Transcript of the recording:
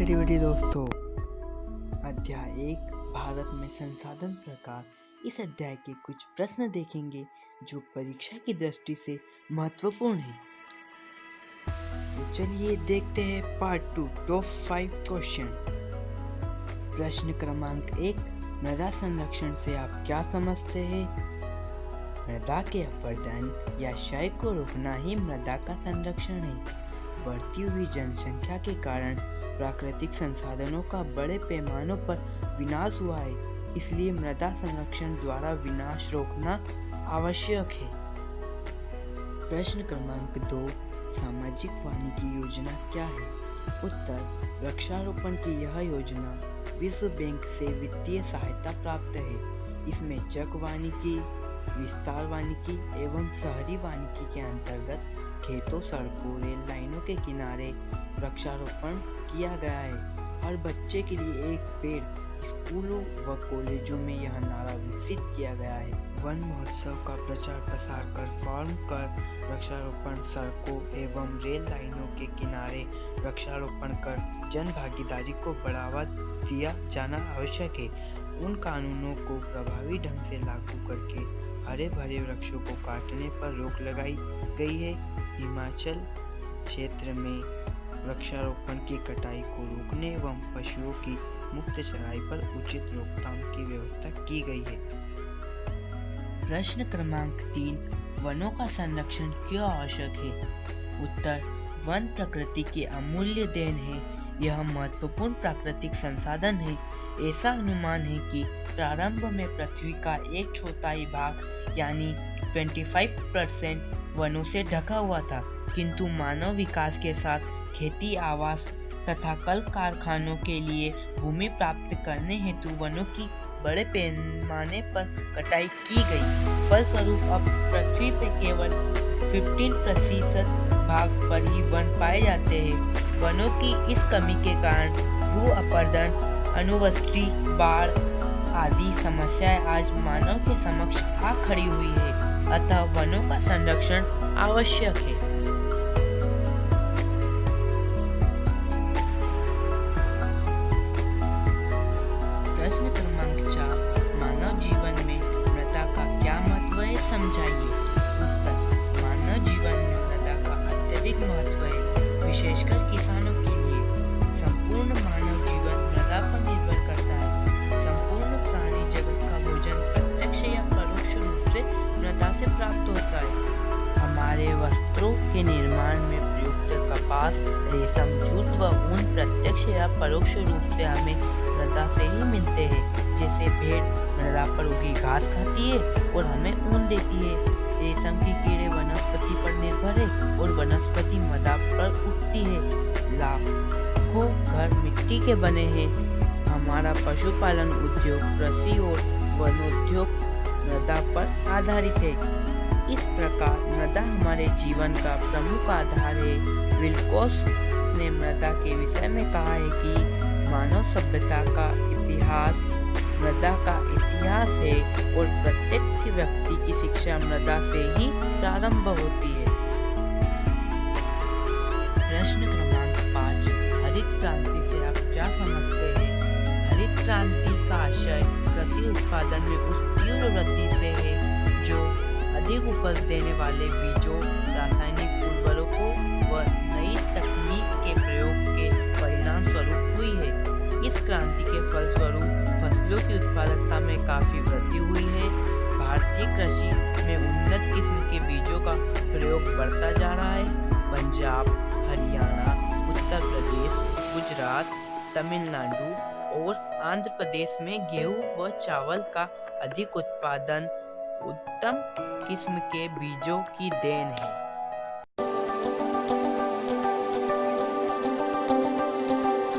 Study बडी दोस्तों। अध्याय 1 भारत में संसाधन प्रकार। इस अध्याय के कुछ प्रश्न देखेंगे जो परीक्षा की दृष्टि से महत्वपूर्ण है। तो चलिए देखते हैं पार्ट 2 टॉप 5 क्वेश्चन। प्रश्न क्रमांक 1, मृदा संरक्षण से आप क्या समझते हैं? मृदा के अपरदन या क्षय को रोकना ही मृदा का संरक्षण है। बढ़ती हुई जनसंख्या के कारण प्राकृतिक संसाधनों का बड़े पैमानों पर विनाश हुआ है, इसलिए मृदा संरक्षण द्वारा विनाश रोकना आवश्यक है। प्रश्न क्रमांक 2, सामाजिक वानिकी योजना क्या है? उत्तर, वृक्षारोपण की यह योजना विश्व बैंक से वित्तीय सहायता प्राप्त है। इसमें चक वानिकी, विस्तार वानिकी एवं शहरी वानिकी के अंतर्गत खेतों, सड़कों, रेल लाइनों के किनारे वृक्षारोपण किया गया है। हर बच्चे के लिए एक पेड़। स्कूलों व कॉलेजों में यह नारा विकसित किया गया है। वन महोत्सव का प्रचार प्रसार कर फॉर्म कर वृक्षारोपण, सड़कों एवं रेल लाइनों के किनारे वृक्षारोपण कर जन भागीदारी को बढ़ावा दिया जाना आवश्यक है। उन कानूनों को प्रभावी ढंग से लागू करके हरे भरे वृक्षों को काटने पर रोक लगाई गई है। हिमाचल क्षेत्र में वृक्षारोपण की कटाई को रोकने एवं पशुओं की मुक्त चराई पर उचित रोकथाम की व्यवस्था की गई है। प्रश्न क्रमांक 3, वनों का संरक्षण क्यों आवश्यक है? उत्तर, वन प्रकृति की अमूल्य देन है। यह महत्वपूर्ण प्राकृतिक संसाधन है। ऐसा अनुमान है कि प्रारंभ में पृथ्वी का 1/4 भाग यानी 25% वनों से ढका हुआ था, किंतु मानव विकास के साथ खेती, आवास तथा कल कारखानों के लिए भूमि प्राप्त करने हेतु वनों की बड़े पैमाने पर कटाई की गई। फलस्वरूप अब पृथ्वी पर केवल 15% भाग पर ही वन पाए जाते हैं। वनों की इस कमी के कारण भू अपरदन, अनावृष्टि, बाढ़ आदि समस्याएं आज मानव के समक्ष आ खड़ी हुई है। अतः वनों का संरक्षण आवश्यक है। प्रश्न क्रमांक 4, मानव जीवन में मृदा का क्या महत्व है, समझाइए। उत्तर, मानव जीवन में मृदा का अत्यधिक महत्व है, विशेषकर किसानों के लिए। संपूर्ण मानव जीवन मृदा पर निर्भर करता है। संपूर्ण प्राणी जगत का भोजन प्रत्यक्ष या परोक्ष रूप से मृदा से प्राप्त होता है। हमारे वस्त्रों के निर्माण में प्रयुक्त कपास, रेशम, जूट व ऊन प्रत्यक्ष या परोक्ष रूप से हमें मृदा से ही मिलते हैं। जैसे भेड़ मृदा पर उगी घास खाती है और हमें ऊन देती है। रेशम के कीड़े वनस्पति पर निर्भर है और वनस्पति मृदा पर उगती है। लाखों घर मिट्टी के बने हैं। हमारा पशुपालन उद्योग, कृषि और वनोद्योग मृदा पर आधारित है। इस प्रकार मृदा हमारे जीवन का प्रमुख आधार है। विल्कोस ने मृदा के विषय में कहा है कि मानव सभ्यता का इतिहास मृदा का इतिहास है और प्रत्येक व्यक्ति की शिक्षा मृदा से ही प्रारंभ होती है। प्रश्न क्रमांक 5, हरित क्रांति से आप क्या समझते हैं? हरित क्रांति का आशय कृषि उत्पादन में उस तीव्र वृद्धि से है जो अधिक उपज देने वाले बीजों, रासायनिक उर्वरकों व नई तकनीक के प्रयोग के परिणाम स्वरूप हुई है। इस क्रांति के फलस्वरूप फसलों की उत्पादकता में काफी वृद्धि हुई है। भारतीय कृषि में उन्नत किस्म के बीजों का प्रयोग बढ़ता जा रहा है। पंजाब, हरियाणा, उत्तर प्रदेश, गुजरात, तमिलनाडु और आंध्र प्रदेश में गेहूं व चावल का अधिक उत्पादन उत्तम किस्म के बीजों की देन है।